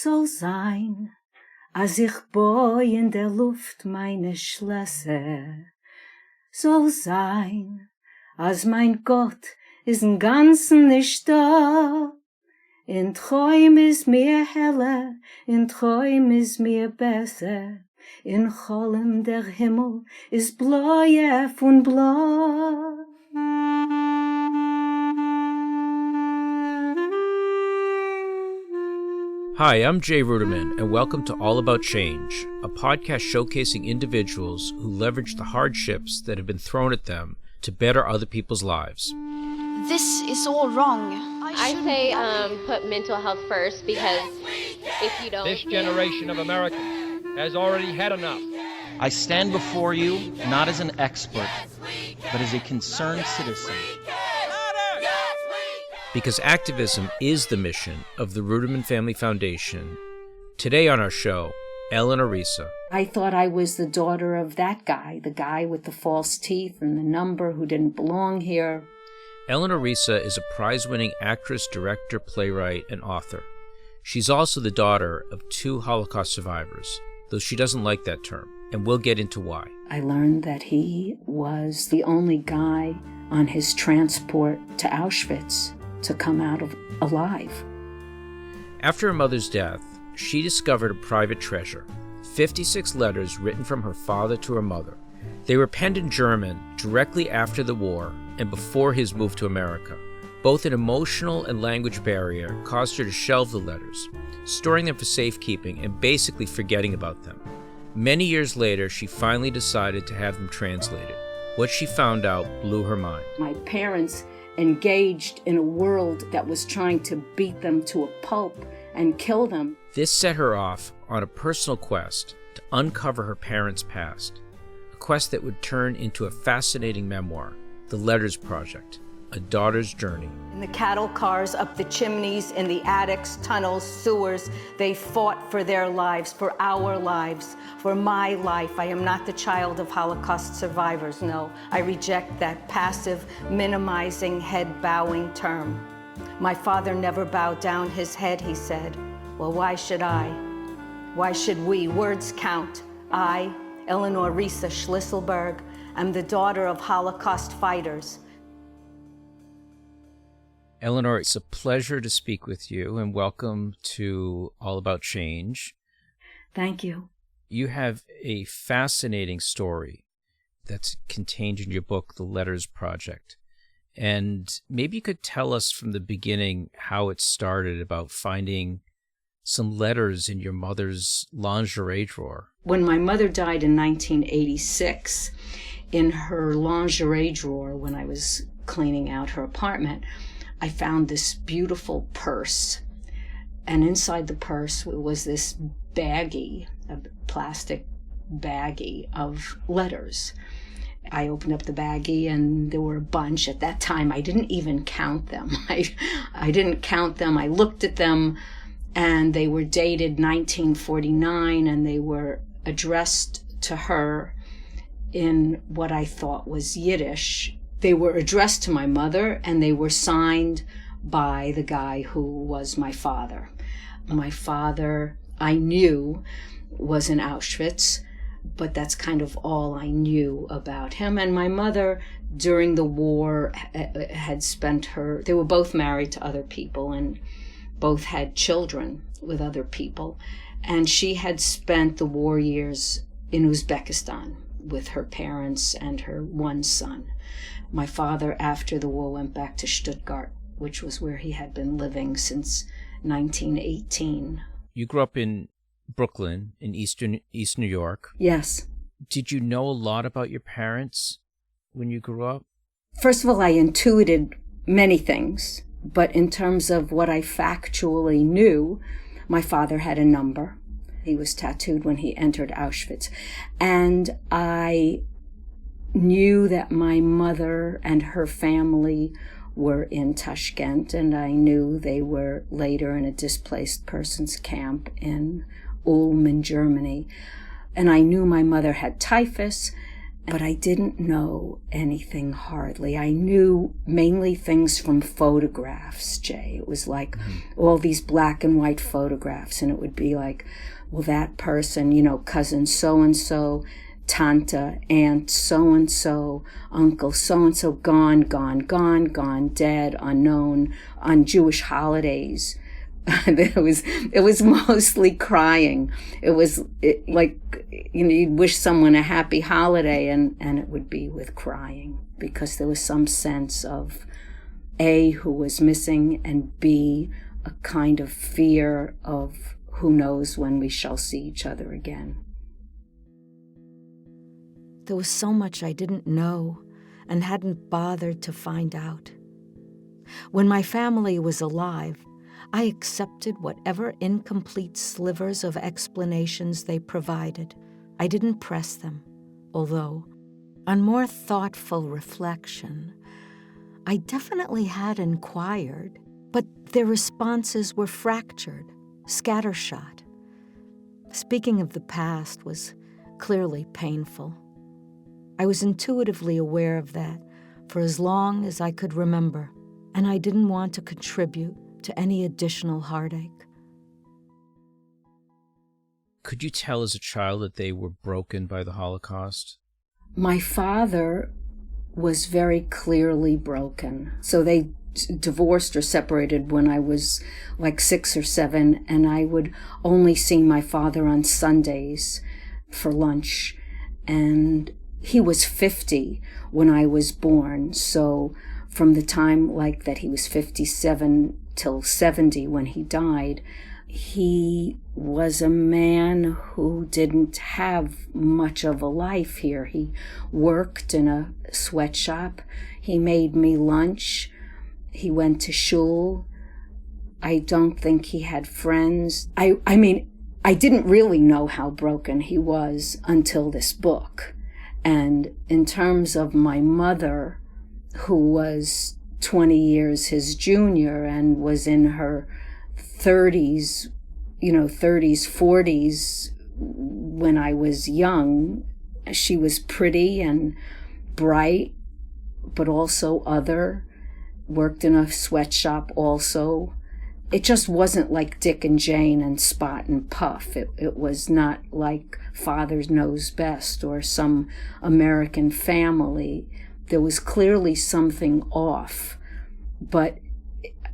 soll sein, als ich boi in der Luft meine Schlösser. Soll sein, als mein Gott ist im Ganzen nicht da. In Träum ist mir heller, in Träum ist mir besser. In Cholem der Himmel ist bläuer von blau. Hi, I'm Jay Ruderman, and welcome to All About Change, a podcast showcasing individuals who leverage the hardships that have been thrown at them to better other people's lives. This is all wrong. I say put mental health first, because if you don't... This generation of Americans has already had enough. I stand before you not as an expert, but as a concerned citizen. Because activism is the mission of the Ruderman Family Foundation. Today on our show, Eleanor Reissa. I thought I was the daughter of that guy, the guy with the false teeth and the number who didn't belong here. Eleanor Reissa is a prize-winning actress, director, playwright, and author. She's also the daughter of 2 Holocaust survivors, though she doesn't like that term, and we'll get into why. I learned that he was the only guy on his transport to Auschwitz to come out alive. After her mother's death, she discovered a private treasure, 56 letters written from her father to her mother. They were penned in German directly after the war and before his move to America. Both an emotional and language barrier caused her to shelve the letters, storing them for safekeeping and basically forgetting about them. Many years later, she finally decided to have them translated. What she found out blew her mind. My parents engaged in a world that was trying to beat them to a pulp and kill them. This set her off on a personal quest to uncover her parents' past, a quest that would turn into a fascinating memoir, The Letters Project, A Daughter's Journey. In the cattle cars, up the chimneys, in the attics, tunnels, sewers, they fought for their lives, for our lives, for my life. I am not the child of Holocaust survivors, no. I reject that passive, minimizing, head-bowing term. My father never bowed down his head, he said. Well, why should I? Why should we? Words count. I, Eleanor Reissa Schlisselberg, am the daughter of Holocaust fighters. Eleanor, it's a pleasure to speak with you, and welcome to All About Change. Thank you. You have a fascinating story that's contained in your book, The Letters Project. And maybe you could tell us from the beginning how it started, about finding some letters in your mother's lingerie drawer. When my mother died in 1986, in her lingerie drawer, when I was cleaning out her apartment, I found this beautiful purse, and inside the purse was this baggie, a plastic baggie of letters. I opened up the baggie and there were a bunch. At that time, I didn't even count them. I didn't count them. I looked at them, and they were dated 1949, and they were addressed to her in what I thought was Yiddish. They were addressed to my mother, and they were signed by the guy who was my father. My father, I knew, was in Auschwitz, but that's kind of all I knew about him. And my mother, during the war, had spent they were both married to other people and both had children with other people. And she had spent the war years in Uzbekistan with her parents and her one son. My father, after the war, went back to Stuttgart, which was where he had been living since 1918. You grew up in Brooklyn, in East New York. Yes. Did you know a lot about your parents when you grew up? First of all, I intuited many things, but in terms of what I factually knew, my father had a number. He was tattooed when he entered Auschwitz. And I knew that my mother and her family were in Tashkent, and I knew they were later in a displaced persons camp in Ulm in Germany. And I knew my mother had typhus, but I didn't know anything hardly. I knew mainly things from photographs, Jay. It was like all these black and white photographs, and it would be like, well, that person, cousin so-and-so, tanta, aunt so-and-so, uncle so-and-so, gone, dead, unknown, on Jewish holidays. It was mostly crying. It was like, you'd wish someone a happy holiday, and it would be with crying, because there was some sense of A, who was missing, and B, a kind of fear of who knows when we shall see each other again. There was so much I didn't know and hadn't bothered to find out. When my family was alive, I accepted whatever incomplete slivers of explanations they provided. I didn't press them, although, on more thoughtful reflection, I definitely had inquired, but their responses were fractured, scattershot. Speaking of the past was clearly painful. I was intuitively aware of that for as long as I could remember, and I didn't want to contribute to any additional heartache. Could you tell as a child that they were broken by the Holocaust? My father was very clearly broken. So they divorced or separated when I was like 6 or 7, and I would only see my father on Sundays for lunch. And he was 50 when I was born. So from the time like that he was 57 till 70 when he died, he was a man who didn't have much of a life here. He worked in a sweatshop. He made me lunch. He went to shul. I don't think he had friends. I mean, I didn't really know how broken he was until this book. And in terms of my mother, who was 20 years his junior and was in her 30s, 40s when I was young, she was pretty and bright, but also other, worked in a sweatshop also. It just wasn't like Dick and Jane and Spot and Puff. It was not like Father Knows Best or some American Family. There was clearly something off, but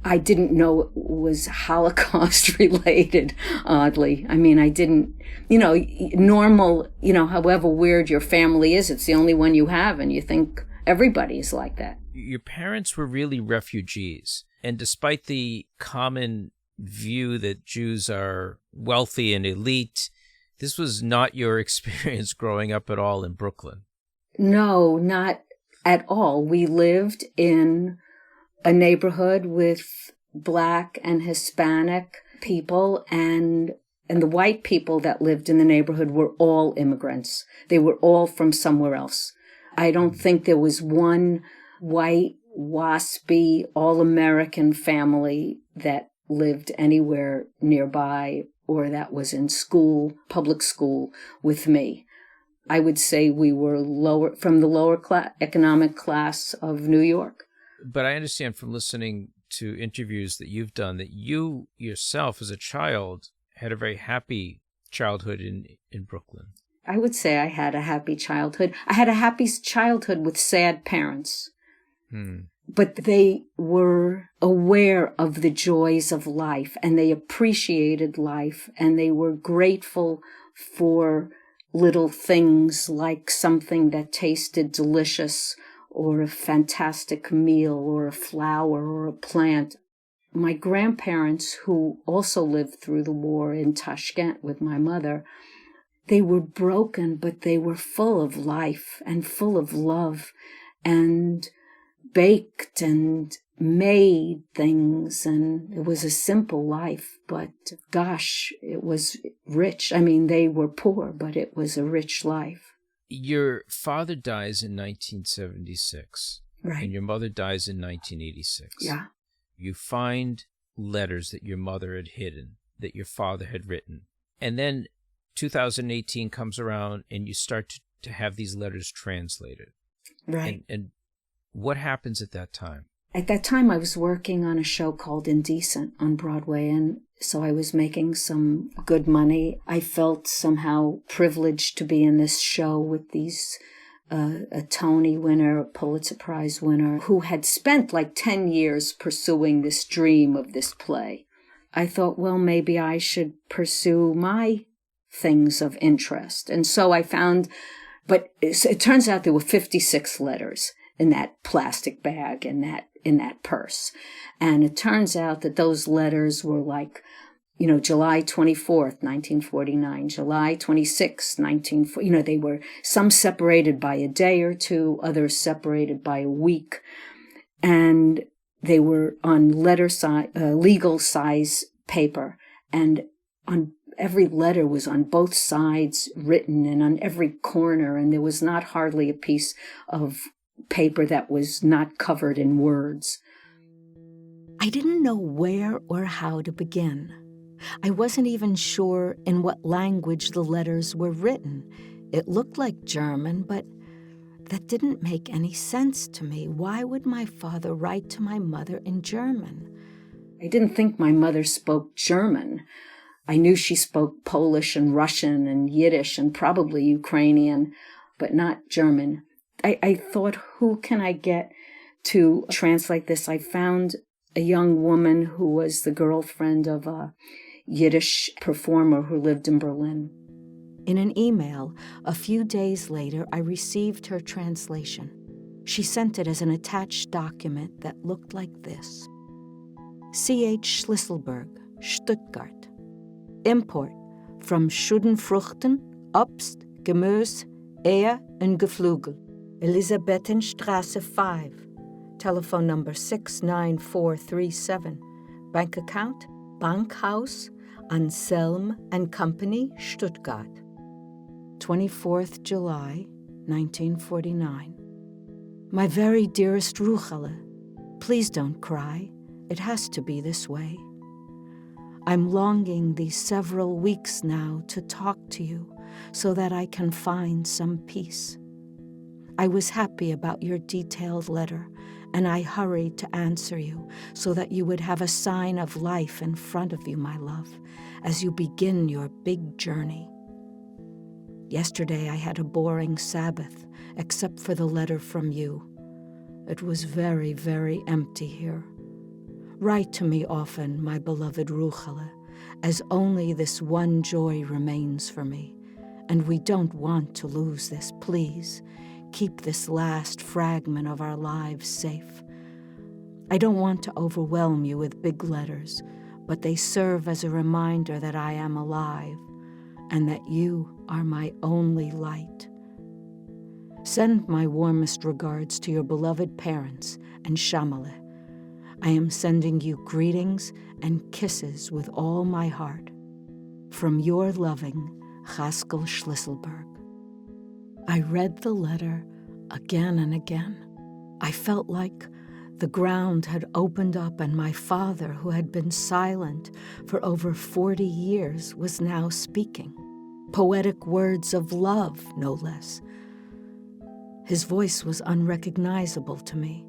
I didn't know it was Holocaust related, oddly. I mean, I didn't, normal, however weird your family is, it's the only one you have, and you think everybody is like that. Your parents were really refugees. And despite the common view that Jews are wealthy and elite, this was not your experience growing up at all in Brooklyn. No, not at all. We lived in a neighborhood with Black and Hispanic people, and the white people that lived in the neighborhood were all immigrants. They were all from somewhere else. I don't think there was one white, waspy, all-American family that lived anywhere nearby or that was in school, public school, with me. I would say we were from the lower economic class of New York. But I understand from listening to interviews that you've done that you yourself as a child had a very happy childhood in Brooklyn. I would say I had a happy childhood. I had a happy childhood with sad parents. But they were aware of the joys of life, and they appreciated life, and they were grateful for little things like something that tasted delicious, or a fantastic meal, or a flower, or a plant. My grandparents, who also lived through the war in Tashkent with my mother, they were broken, but they were full of life and full of love, and baked and made things, and it was a simple life, but gosh, it was rich. I mean, they were poor, but it was a rich life. Your father dies in 1976, right, and your mother dies in 1986. Yeah. You find letters that your mother had hidden, that your father had written, and then 2018 comes around, and you start to have these letters translated. Right. And what happens at that time? At that time, I was working on a show called Indecent on Broadway, and so I was making some good money. I felt somehow privileged to be in this show with these a Tony winner, a Pulitzer Prize winner, who had spent like 10 years pursuing this dream of this play. I thought, well, maybe I should pursue my things of interest. And so I found, but it turns out there were 56 letters in that plastic bag, in that purse. And it turns out that those letters were like, July 24th, 1949, July 26th, 1940. They were some separated by a day or two, others separated by a week. And they were on legal size paper. And on every letter was on both sides written, and on every corner. And there was not hardly a piece of paper that was not covered in words. I didn't know where or how to begin. I wasn't even sure in what language the letters were written. It looked like German, but that didn't make any sense to me. Why would my father write to my mother in German? I didn't think my mother spoke German. I knew she spoke Polish and Russian and Yiddish and probably Ukrainian, but not German. I thought, who can I get to translate this? I found a young woman who was the girlfriend of a Yiddish performer who lived in Berlin. In an email, a few days later, I received her translation. She sent it as an attached document that looked like this. C.H. Schlisselberg, Stuttgart. Import from Schudenfruchten, Obst, Gemüse, Eier und Geflügel. Elisabethenstraße 5. Telephone number 69437. Bank account, Bankhaus, Anselm and Company, Stuttgart. 24th July, 1949. My very dearest Ruchele, please don't cry. It has to be this way. I'm longing these several weeks now to talk to you so that I can find some peace. I was happy about your detailed letter, and I hurried to answer you so that you would have a sign of life in front of you, my love, as you begin your big journey. Yesterday I had a boring Sabbath, except for the letter from you. It was very, very empty here. Write to me often, my beloved Ruchele, as only this one joy remains for me, and we don't want to lose this, please. Keep this last fragment of our lives safe. I don't want to overwhelm you with big letters, but they serve as a reminder that I am alive and that you are my only light. Send my warmest regards to your beloved parents and Shamale. I am sending you greetings and kisses with all my heart. From your loving Haskell Schlisselberg. I read the letter again and again. I felt like the ground had opened up and my father, who had been silent for over 40 years, was now speaking. Poetic words of love, no less. His voice was unrecognizable to me.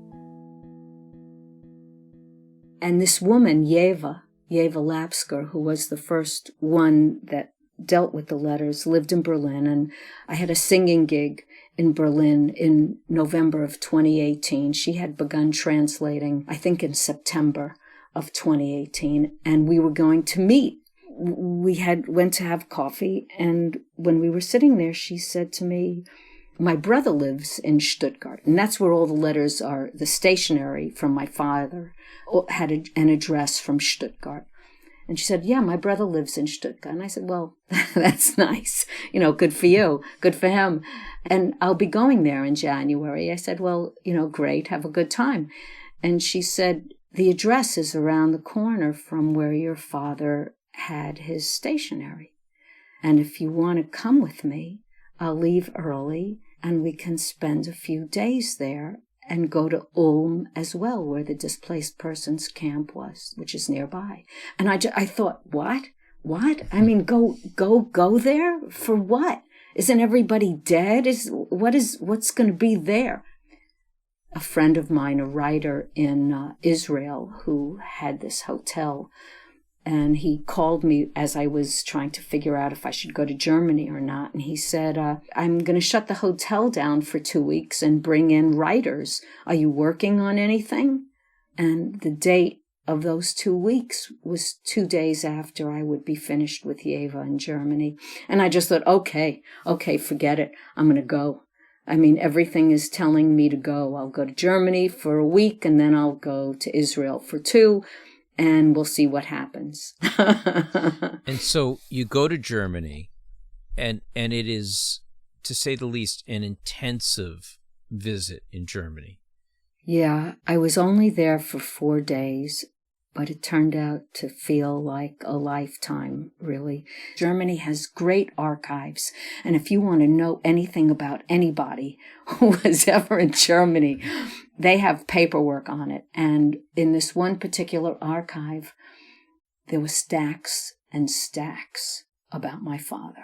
And this woman, Yeva Lapsker, who was the first one that dealt with the letters, lived in Berlin, and I had a singing gig in Berlin in November of 2018. She had begun translating, I think, in September of 2018, and we were going to meet. We went to have coffee, and when we were sitting there, she said to me, my brother lives in Stuttgart, and that's where all the letters are. The stationery from my father had an address from Stuttgart. And she said, yeah, my brother lives in Stuttgart. And I said, well, that's nice. Good for you. Good for him. And I'll be going there in January. I said, well, great. Have a good time. And she said, the address is around the corner from where your father had his stationery. And if you want to come with me, I'll leave early and we can spend a few days there and go to Ulm as well, where the displaced persons camp was, which is nearby. And I thought, what? I mean, go there? For what? Isn't everybody dead? What's going to be there? A friend of mine, a writer in Israel, who had this hotel, and he called me as I was trying to figure out if I should go to Germany or not. And he said, I'm going to shut the hotel down for 2 weeks and bring in writers. Are you working on anything? And the date of those 2 weeks was 2 days after I would be finished with Yeva in Germany. And I just thought, okay, forget it. I'm going to go. I mean, everything is telling me to go. I'll go to Germany for a week, and then I'll go to Israel for 2, and we'll see what happens. And so you go to Germany, and it is, to say the least, an intensive visit in Germany. Yeah, I was only there for 4 days, but it turned out to feel like a lifetime, really. Germany has great archives, and if you want to know anything about anybody who was ever in Germany, they have paperwork on it. And in this one particular archive, there were stacks and stacks about my father.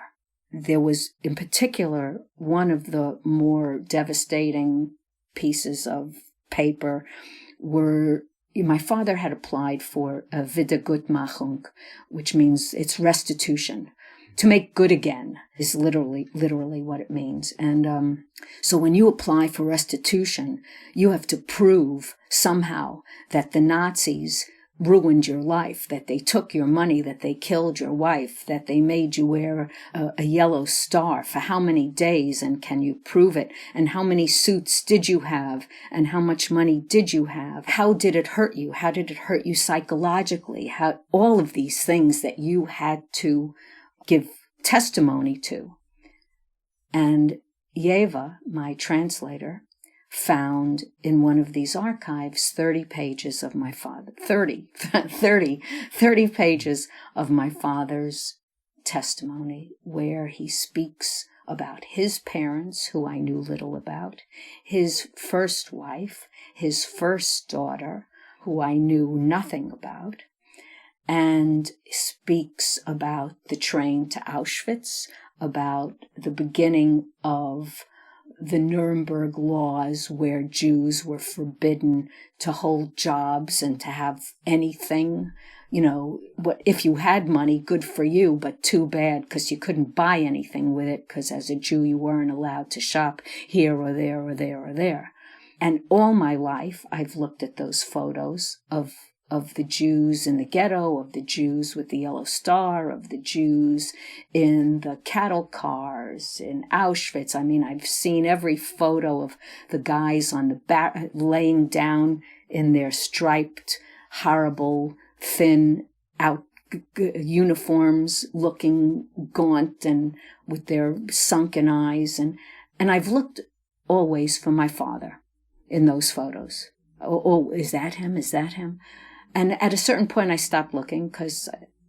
There was, in particular, one of the more devastating pieces of paper were my father had applied for a Wiedergutmachung, which means it's restitution. To make good again is literally what it means. And so when you apply for restitution, you have to prove somehow that the Nazis ruined your life, that they took your money, that they killed your wife, that they made you wear a yellow star for how many days, and can you prove it? And how many suits did you have? And how much money did you have? How did it hurt you? How did it hurt you psychologically? All of these things that you had to give testimony to. And Yeva, my translator, found in one of these archives 30 pages of my father, 30 pages of my father's testimony, where he speaks about his parents, who I knew little about, his first wife, his first daughter, who I knew nothing about, and speaks about the train to Auschwitz, about the beginning of the Nuremberg laws, where Jews were forbidden to hold jobs and to have anything. You know, what if you had money, good for you, but too bad, because you couldn't buy anything with it, because as a Jew you weren't allowed to shop here or there or there or there. And all my life I've looked at those photos of the Jews in the ghetto, of the Jews with the yellow star, of the Jews in the cattle cars in Auschwitz. I mean, I've seen every photo of the guys on the back laying down in their striped, horrible, thin out uniforms, looking gaunt and with their sunken eyes. And I've looked always for my father in those photos. Oh, is that him? Is that him? And at a certain point, I stopped looking because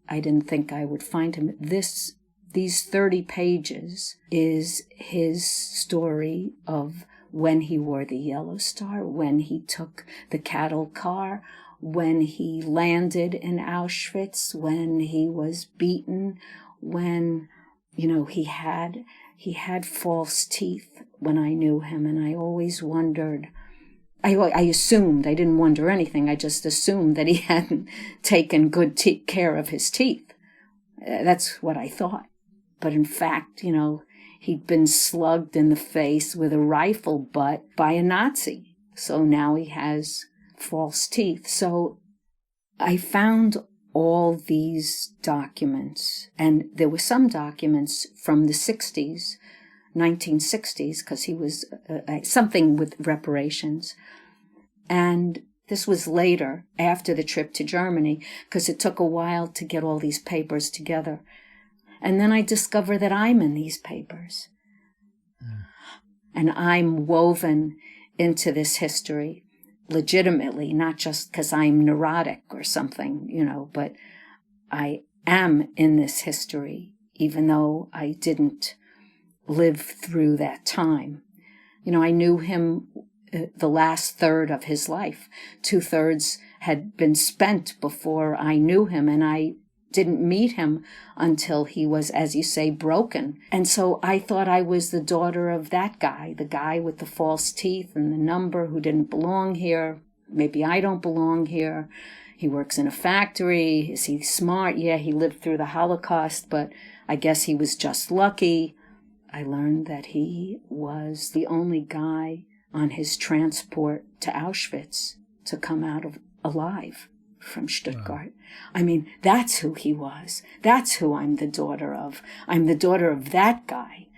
I didn't think I would find him. These 30 pages is his story of when he wore the yellow star, when he took the cattle car, when he landed in Auschwitz, when he was beaten, when, you know, he had false teeth when I knew him. And I always wondered, I assumed, I didn't wonder anything, I just assumed that he hadn't taken good care of his teeth. That's what I thought. But in fact, you know, he'd been slugged in the face with a rifle butt by a Nazi. So now he has false teeth. So I found all these documents, and there were some documents from the 60s, 1960s, because he was something with reparations. And this was later, after the trip to Germany, because it took a while to get all these papers together. And then I discover that I'm in these papers. And I'm woven into this history legitimately, not just because I'm neurotic or something, you know, but I am in this history, even though I didn't live through that time. You know, I knew him the last third of his life. 2/3 had been spent before I knew him, and I didn't meet him until he was, as you say, broken. And so I thought I was the daughter of that guy, the guy with the false teeth and the number who didn't belong here. Maybe I don't belong here. He works in a factory. Is he smart? Yeah, he lived through the Holocaust, but I guess he was just lucky. I learned that he was the only guy on his transport to Auschwitz to come out alive from Stuttgart. Wow. I mean, that's who he was. That's who I'm the daughter of. I'm the daughter of that guy.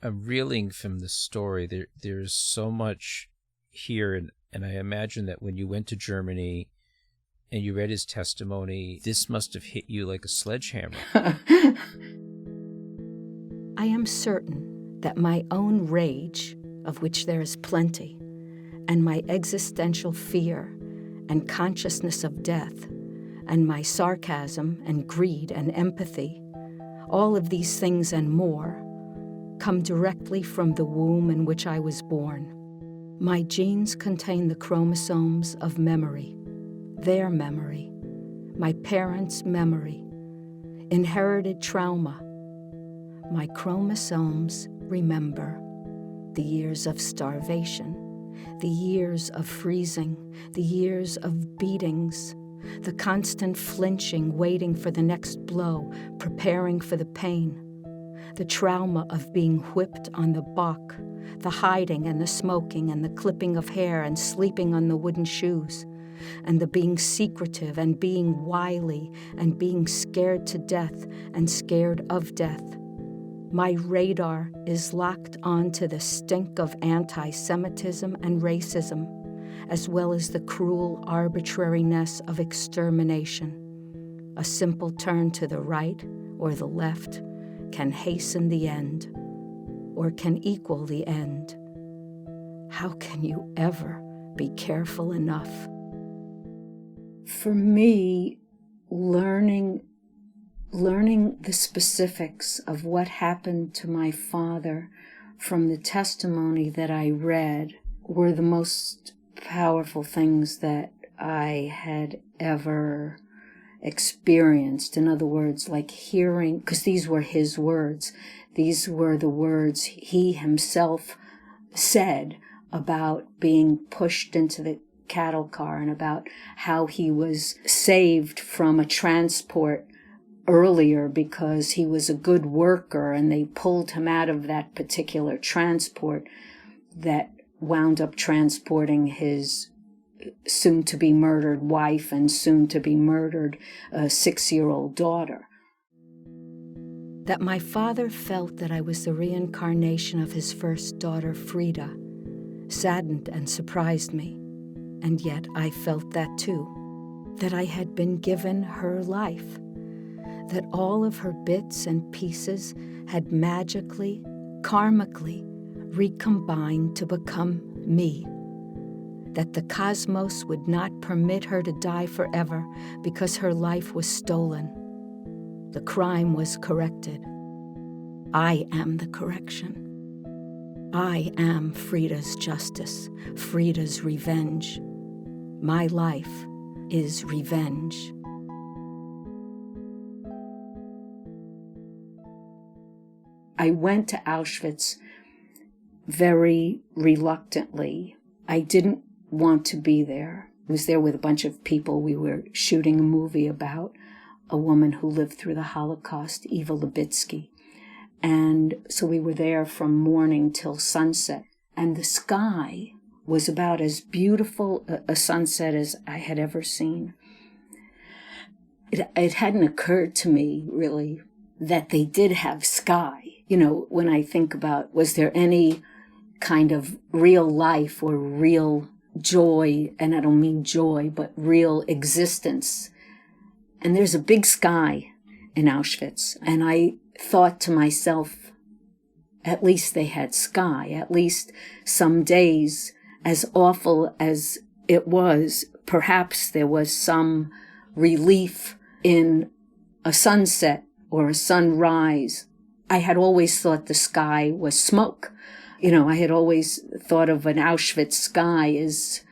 I'm reeling from the story. There's so much here, and I imagine that when you went to Germany and you read his testimony, this must have hit you like a sledgehammer. I am certain that my own rage, of which there is plenty, and my existential fear and consciousness of death, and my sarcasm and greed and empathy, all of these things and more, come directly from the womb in which I was born. My genes contain the chromosomes of memory, their memory, my parents' memory, inherited trauma. My chromosomes remember the years of starvation, the years of freezing, the years of beatings, the constant flinching, waiting for the next blow, preparing for the pain, the trauma of being whipped on the Bach, the hiding and the smoking and the clipping of hair and sleeping on the wooden shoes, and the being secretive and being wily and being scared to death and scared of death. My radar is locked on to the stink of anti-Semitism and racism, as well as the cruel arbitrariness of extermination. A simple turn to the right or the left can hasten the end, or can equal the end. How can you ever be careful enough? For me, learning the specifics of what happened to my father from the testimony that I read were the most powerful things that I had ever experienced. In other words, like hearing, because these were his words, these were the words he himself said about being pushed into the cattle car and about how he was saved from a transport earlier because he was a good worker and they pulled him out of that particular transport that wound up transporting his soon-to-be murdered wife and soon-to-be murdered 6-year-old daughter. That my father felt that I was the reincarnation of his first daughter, Frida, saddened and surprised me. And yet I felt that too, that I had been given her life, that all of her bits and pieces had magically, karmically recombined to become me, that the cosmos would not permit her to die forever because her life was stolen. The crime was corrected. I am the correction. I am Frida's justice, Frida's revenge. My life is revenge. I went to Auschwitz very reluctantly. I didn't want to be there. I was there with a bunch of people. We were shooting a movie about a woman who lived through the Holocaust, Eva Lubitsky. And so we were there from morning till sunset. And the sky was about as beautiful a sunset as I had ever seen. It hadn't occurred to me, really, that they did have sky. You know, when I think about, was there any kind of real life or real joy, and I don't mean joy, but real existence. And there's a big sky in Auschwitz. And I thought to myself, at least they had sky. At least some days, as awful as it was, perhaps there was some relief in a sunset or a sunrise. I had always thought the sky was smoke. You know, I had always thought of an Auschwitz sky as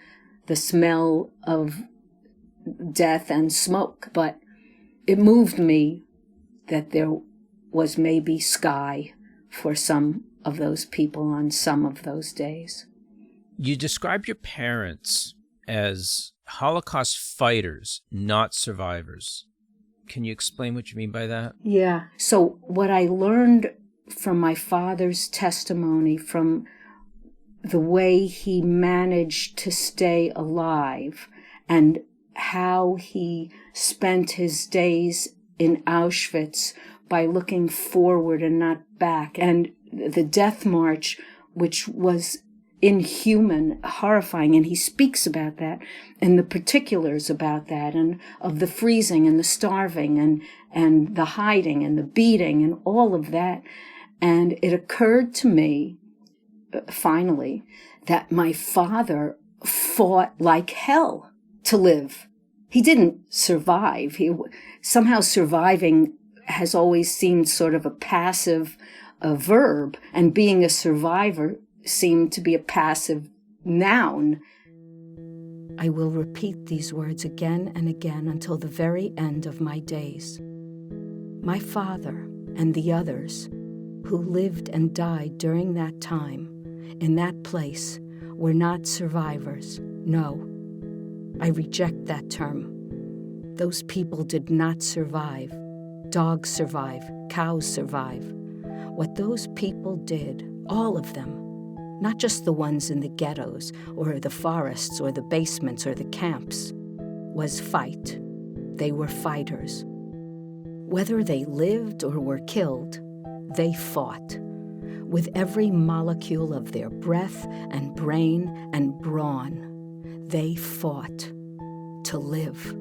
the smell of death and smoke. But it moved me that there was maybe sky for some of those people on some of those days. You describe your parents as Holocaust fighters, not survivors. Can you explain what you mean by that? Yeah. So what I learned from my father's testimony, from the way he managed to stay alive and how he spent his days in Auschwitz by looking forward and not back, and the death march, which was inhuman, horrifying, and he speaks about that and the particulars about that, and of the freezing and the starving and the hiding and the beating and all of that. And it occurred to me, finally, that my father fought like hell to live. He didn't survive. Somehow surviving has always seemed sort of a passive verb, and being a survivor seemed to be a passive noun. I will repeat these words again and again until the very end of my days. My father and the others who lived and died during that time, in that place, were not survivors. No, I reject that term. Those people did not survive. Dogs survive, cows survive. What those people did, all of them, not just the ones in the ghettos or the forests or the basements or the camps, was fight. They were fighters. Whether they lived or were killed, they fought. With every molecule of their breath and brain and brawn, they fought to live.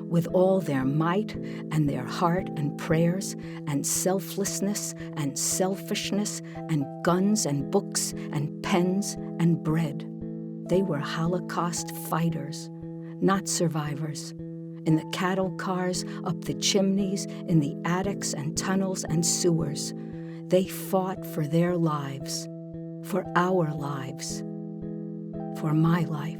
With all their might and their heart and prayers and selflessness and selfishness and guns and books and pens and bread. They were Holocaust fighters, not survivors. In the cattle cars, up the chimneys, in the attics and tunnels and sewers, they fought for their lives, for our lives, for my life.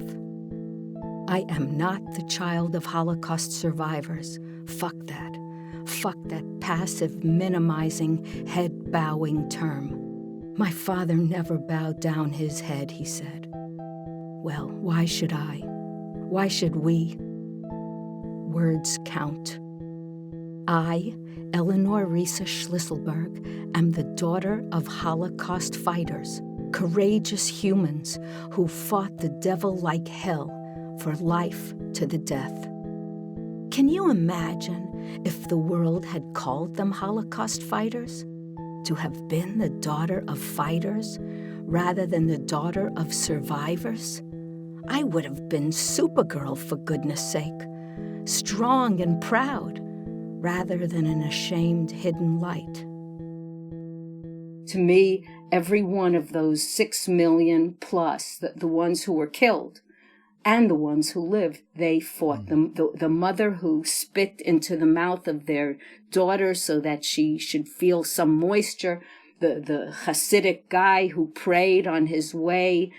I am not the child of Holocaust survivors. Fuck that. Fuck that passive, minimizing, head-bowing term. My father never bowed down his head, he said. Well, why should I? Why should we? Words count. I, Eleanor Reissa Schlisselberg, am the daughter of Holocaust fighters, courageous humans who fought the devil like hell for life to the death. Can you imagine if the world had called them Holocaust fighters? To have been the daughter of fighters rather than the daughter of survivors? I would have been Supergirl, for goodness sake, strong and proud, rather than an ashamed hidden light. To me, every one of those 6 million plus, the ones who were killed, and the ones who lived, they fought. The mother who spit into the mouth of their daughter so that she should feel some moisture, the Hasidic guy who prayed on his way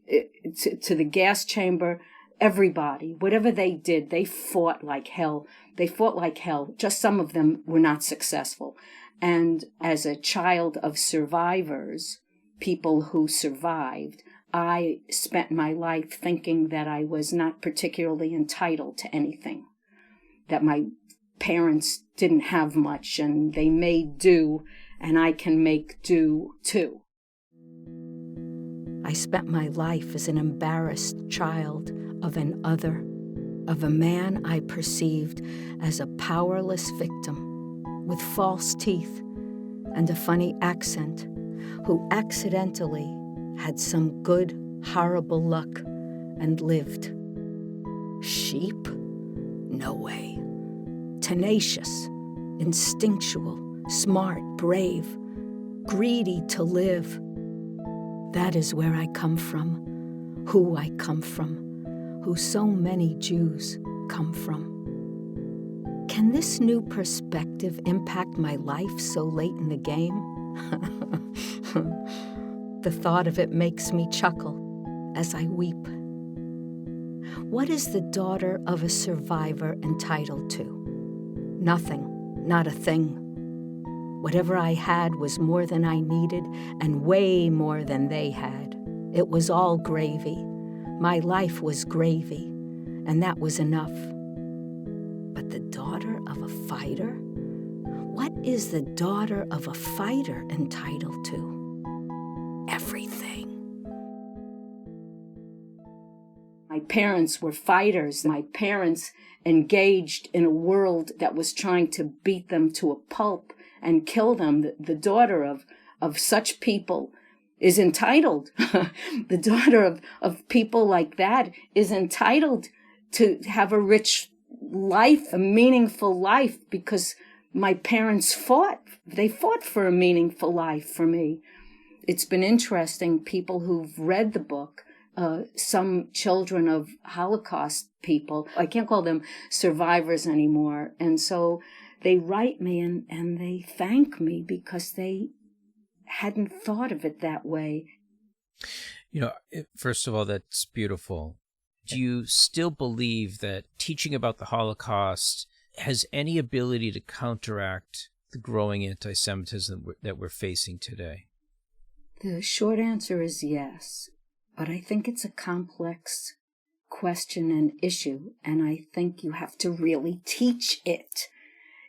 to the gas chamber, everybody, whatever they did, they fought like hell. They fought like hell. Just some of them were not successful. And as a child of survivors, people who survived, I spent my life thinking that I was not particularly entitled to anything, that my parents didn't have much and they made do, and I can make do too. I spent my life as an embarrassed child of an other, of a man I perceived as a powerless victim with false teeth and a funny accent who accidentally had some good, horrible luck and lived. Sheep? No way. Tenacious, instinctual, smart, brave, greedy to live. That is where I come from, who I come from, who so many Jews come from. Can this new perspective impact my life so late in the game? The thought of it makes me chuckle as I weep. What is the daughter of a survivor entitled to? Nothing, not a thing. Whatever I had was more than I needed and way more than they had. It was all gravy. My life was gravy, and that was enough. But the daughter of a fighter? What is the daughter of a fighter entitled to? Everything. My parents were fighters. My parents engaged in a world that was trying to beat them to a pulp and kill them. The daughter of such people is entitled. The daughter of people like that is entitled to have a rich life, a meaningful life, because my parents fought. They fought for a meaningful life for me. It's been interesting, people who've read the book, some children of Holocaust people, I can't call them survivors anymore, and so they write me and they thank me because they hadn't thought of it that way. You know, first of all, that's beautiful. Do you still believe that teaching about the Holocaust has any ability to counteract the growing anti-Semitism that we're facing today? The short answer is yes, but I think it's a complex question and issue, and I think you have to really teach it.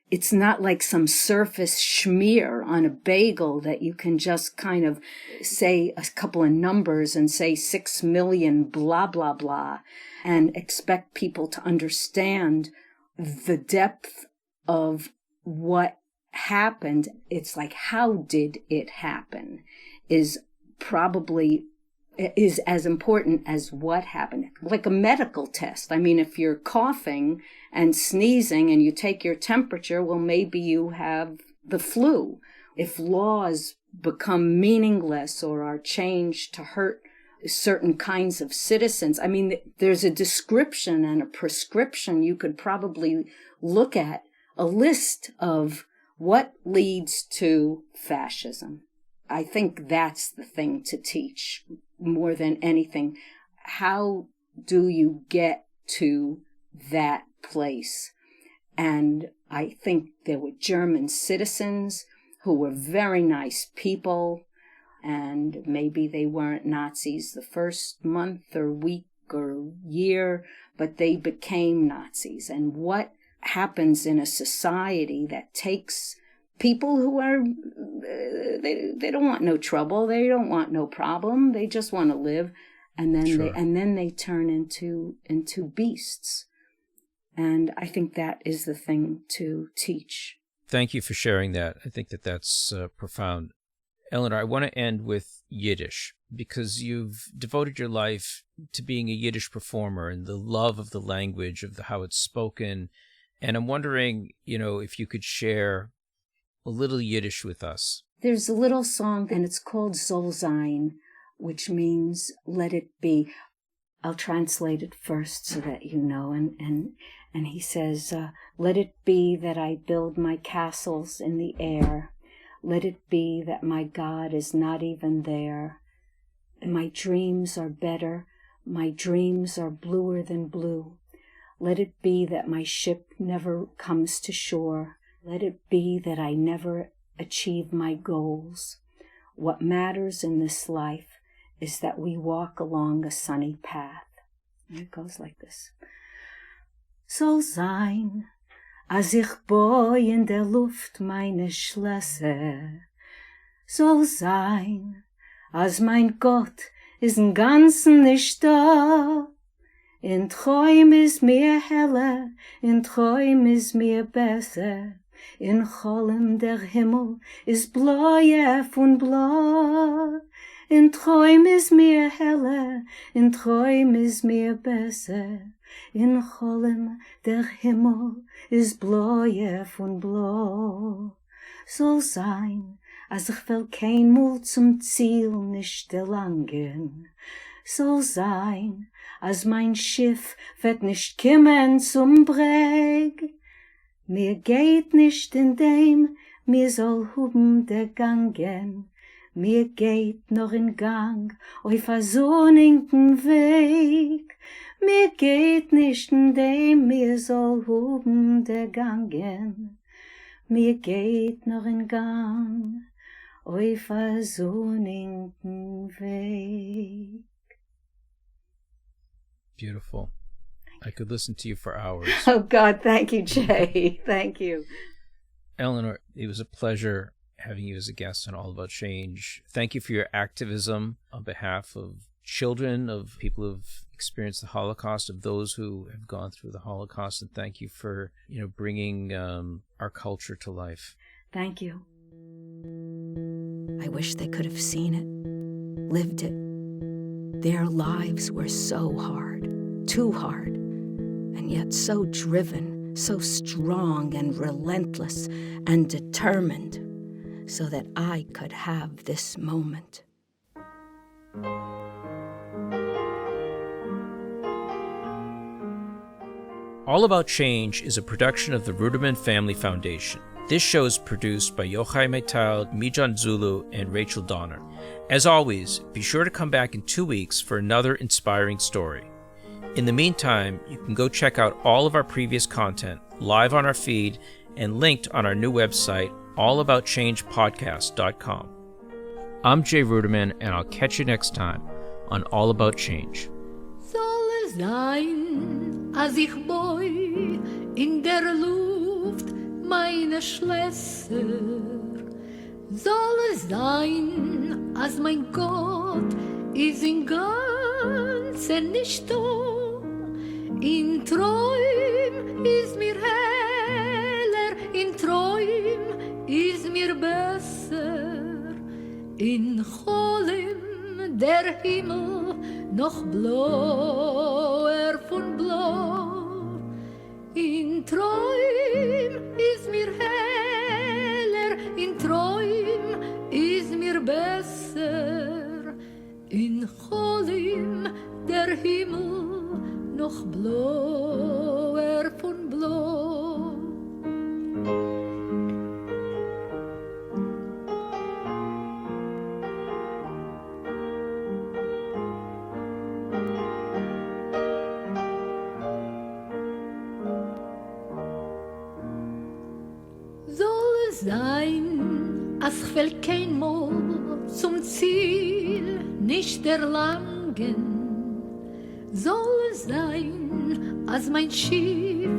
It's not like some surface schmear on a bagel that you can just kind of say a couple of numbers and say 6 million blah, blah, blah, and expect people to understand the depth of what happened. It's like, how did it happen is as important as what happened. Like a medical test. I mean, if you're coughing and sneezing and you take your temperature, well, maybe you have the flu. If laws become meaningless or are changed to hurt certain kinds of citizens, I mean, there's a description and a prescription. You could probably look at a list of what leads to fascism. I think that's the thing to teach more than anything. How do you get to that place? And I think there were German citizens who were very nice people, and maybe they weren't Nazis the first month or week or year, but they became Nazis. And what happens in a society that takes people who are, they don't want no trouble, they don't want no problem, they just want to live, and then Sure. then they turn into beasts. And I think that is the thing to teach. Thank you for sharing that. I think that that's profound. Eleanor, I want to end with Yiddish, because you've devoted your life to being a Yiddish performer and the love of the language, of how it's spoken. And I'm wondering, if you could share a little Yiddish with us. There's a little song, and it's called Soll sein, which means let it be. I'll translate it first so that you know. And he says, let it be that I build my castles in the air. Let it be that my God is not even there. My dreams are better. My dreams are bluer than blue. Let it be that my ship never comes to shore. Let it be that I never achieve my goals. What matters in this life is that we walk along a sunny path. And it goes like this. Soll sein, als ich boi in der Luft meine Schlösser. Soll sein, als mein Gott ist im Ganzen nicht da. In Träum ist mir heller, in Träum ist mir besser. In Cholem der Himmel ist bläuer von blau. In Träum ist mir heller, in Träum ist mir besser. In Cholem der Himmel ist bläuer von blau. Soll sein, als ich will kein Mut zum Ziel nicht erlangen. Soll sein, als mein Schiff wird nicht kommen zum Breg. Mir geht nicht in dem, mir soll huben der Gangen. mir geht noch in Gang auf a sonnigen Weg. Mir geht nicht in dem mir soll hoben der Gangen. Mir geht noch in Gang auf a sonnigen Weg. Beautiful. I could listen to you for hours. Oh, God, thank you, Jay. Thank you. Eleanor, it was a pleasure having you as a guest on All About Change. Thank you for your activism on behalf of children, of people who've experienced the Holocaust, of those who have gone through the Holocaust, and thank you for, bringing our culture to life. Thank you. I wish they could have seen it, lived it. Their lives were so hard, too hard, and yet so driven, so strong and relentless and determined, so that I could have this moment. All About Change is a production of the Ruderman Family Foundation. This show is produced by Yochai Maital, Mijan Zulu, and Rachel Donner. As always, be sure to come back in 2 weeks for another inspiring story. In the meantime, you can go check out all of our previous content live on our feed and linked on our new website, allaboutchangepodcast.com. I'm Jay Ruderman, and I'll catch you next time on All About Change. Soll es sein, als ich boi in der Luft meine Schlösser? Soll es sein, als mein Gott ist in ganzen nicht da? In Träum ist mir heller, in Träum ist mir besser. In Cholim der Himmel noch blauer von blau. In Träum ist mir heller, in Träum ist mir besser. In Cholim der Himmel noch blauer von blau. Sein, als fällt kein Mal zum Ziel, nicht der Langen. Soll es sein, als mein Schiff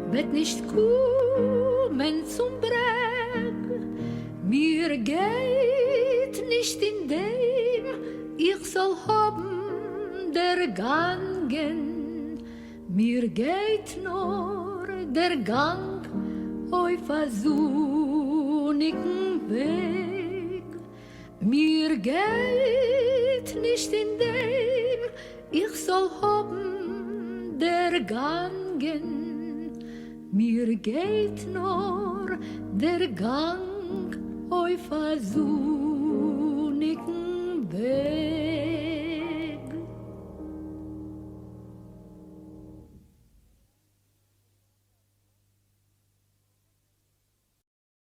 wird nicht kommen zum Breg. Mir geht nicht in dem, ich soll haben der Gangen. Mir geht nur der Gang auf a sonnigen Weg. Mir geht nicht in dem, ich soll haben der Gangen. Mir geht nur der Gang auf a sonnigen